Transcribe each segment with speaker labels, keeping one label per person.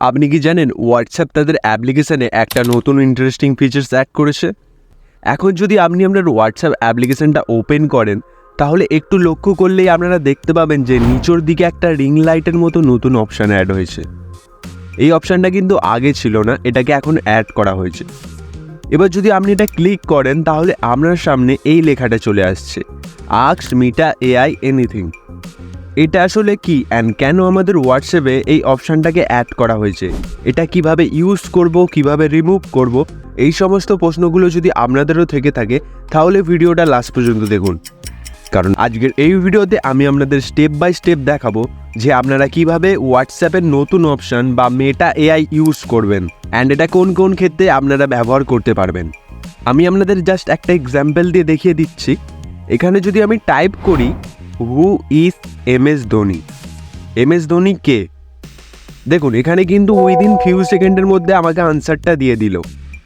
Speaker 1: আপনি কি জানেন হোয়াটসঅ্যাপ তাদের অ্যাপ্লিকেশানে একটা নতুন ইন্টারেস্টিং ফিচার্স অ্যাড করেছে? এখন যদি আপনি আপনার হোয়াটসঅ্যাপ অ্যাপ্লিকেশানটা ওপেন করেন তাহলে একটু লক্ষ্য করলেই আপনারা দেখতে পাবেন যে নিচের দিকে একটা রিং লাইটের মতো নতুন অপশান অ্যাড হয়েছে। এই অপশানটা কিন্তু আগে ছিল না, এটাকে এখন অ্যাড করা হয়েছে। এবার যদি আপনি এটা ক্লিক করেন তাহলে আপনার সামনে এই লেখাটা চলে আসছে, আস্ক মিটা এআই এনিথিং। এটা আসলে কি অ্যান্ড কেন আমাদের হোয়াটসঅ্যাপে এই অপশানটাকে অ্যাড করা হয়েছে, এটা কিভাবে ইউজ করব, কিভাবে রিমুভ করব, এই সমস্ত প্রশ্নগুলো যদি আপনাদেরও থেকে থাকে তাহলে ভিডিওটা লাস্ট পর্যন্ত দেখুন। কারণ আজকের এই ভিডিওতে আমি আপনাদের স্টেপ বাই স্টেপ দেখাবো যে আপনারা কিভাবে হোয়াটসঅ্যাপের নতুন অপশান বা মেটা এআই ইউজ করবেন অ্যান্ড এটা কোন কোন ক্ষেত্রে আপনারা ব্যবহার করতে পারবেন। আমি আপনাদের জাস্ট একটা এক্সাম্পল দিয়ে দেখিয়ে দিচ্ছি। এখানে যদি আমি টাইপ করি who is MS Dhoni, MS Dhoni কে, দেখুন এখানে কিন্তু উইদিন ফিউ সেকেন্ডের মধ্যে আমাকে আনসারটা দিয়ে দিল।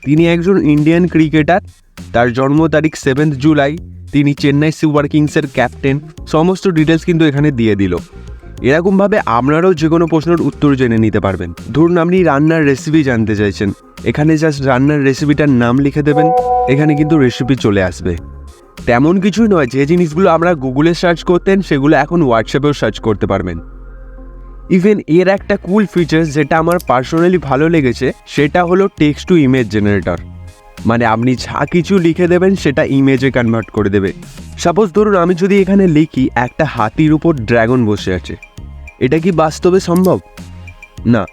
Speaker 1: তিনি একজন ইন্ডিয়ান ক্রিকেটার, তার জন্ম তারিখ 7 জুলাই, তিনি চেন্নাই সুপার কিংসের ক্যাপ্টেন, সমস্ত ডিটেলস কিন্তু এখানে দিয়ে দিল। এরকমভাবে আপনারাও যে কোনো প্রশ্নের উত্তর জেনে নিতে পারবেন। ধরুন আপনি রান্নার রেসিপি জানতে চাইছেন, এখানে জাস্ট রান্নার রেসিপিটার নাম লিখে দেবেন, এখানে কিন্তু রেসিপি চলে আসবে। তেমন কিছুই নয়, যে জিনিসগুলো আমরা গুগলে সার্চ করতেন সেগুলো এখন হোয়াটসঅ্যাপেও সার্চ করতে পারবেন। ইভেন এর একটা কুল ফিচার্স যেটা আমার পার্সোনালি ভালো লেগেছে সেটা হলো টেক্সট টু ইমেজ জেনারেটর। মানে আপনি যা কিছু লিখে দেবেন সেটা ইমেজে কনভার্ট করে দেবে। সাপোজ ধরুন আমি যদি এখানে লিখি একটা হাতির উপর ড্রাগন বসে আছে, এটা কি বাস্তবে সম্ভব? না,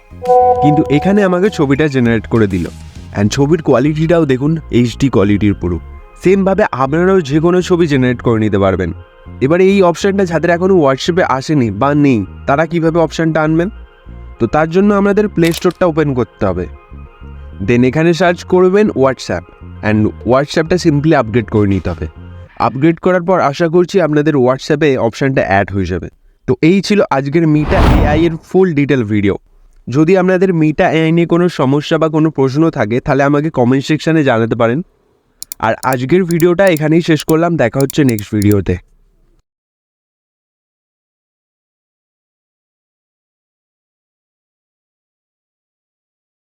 Speaker 1: কিন্তু এখানে আমাকে ছবিটা জেনারেট করে দিল অ্যান্ড ছবির কোয়ালিটিটাও দেখুন HD কোয়ালিটির পুরো। সেমভাবে আপনারাও যে কোনো ছবি জেনারেট করে নিতে পারবেন। এবারে এই অপশানটা যাদের এখনও হোয়াটসঅ্যাপে আসেনি বা নেই তারা কিভাবে অপশানটা আনবেন? তো তার জন্য আমাদের প্লে স্টোরটা ওপেন করতে হবে, দেন এখানে সার্চ করবেন হোয়াটসঅ্যাপ অ্যান্ড হোয়াটসঅ্যাপটা সিম্পলি আপগ্রেড করে নিতে হবে। আপগ্রেড করার পর আশা করছি আপনাদের হোয়াটসঅ্যাপে অপশানটা অ্যাড হয়ে যাবে। তো এই ছিল আজকের মিটা এআই এর ফুল ডিটেল ভিডিও। যদি আপনাদের মিটা এআই নিয়ে কোনো সমস্যা বা কোনো প্রশ্ন থাকে তাহলে আমাকে কমেন্ট সেকশানে জানাতে পারেন। আর আজকের ভিডিওটা এখানেই শেষ করলাম, দেখা হচ্ছে নেক্সট ভিডিওতে।